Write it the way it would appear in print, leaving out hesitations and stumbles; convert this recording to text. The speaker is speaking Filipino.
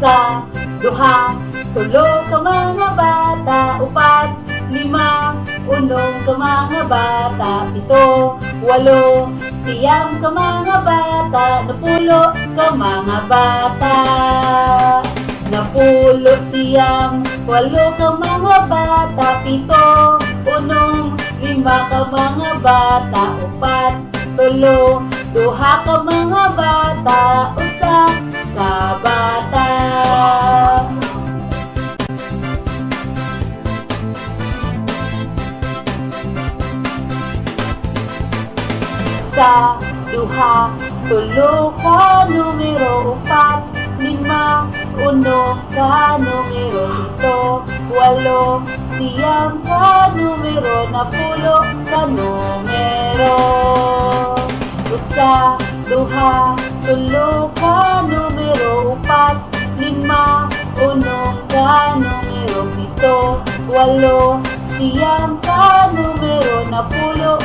Usa, duha, tulo ka mga bata, upat, lima, unong ka mga bata, pito, walo, siyam ka mga bata, napulo ka mga bata. Napulo, siyam, walo ka mga bata, pito, unong, lima ka mga bata, upat, tulo, duha ka mga bata, usa ka bata. Sa, duha, tulo ka numero, upat, lima, uno ka numero, pito, walo, siyam ka numero, napulo ka numero. Usa, duha, tulo ka numero, upat, lima, uno ka numero, pito, walo, siyam ka numero, napulo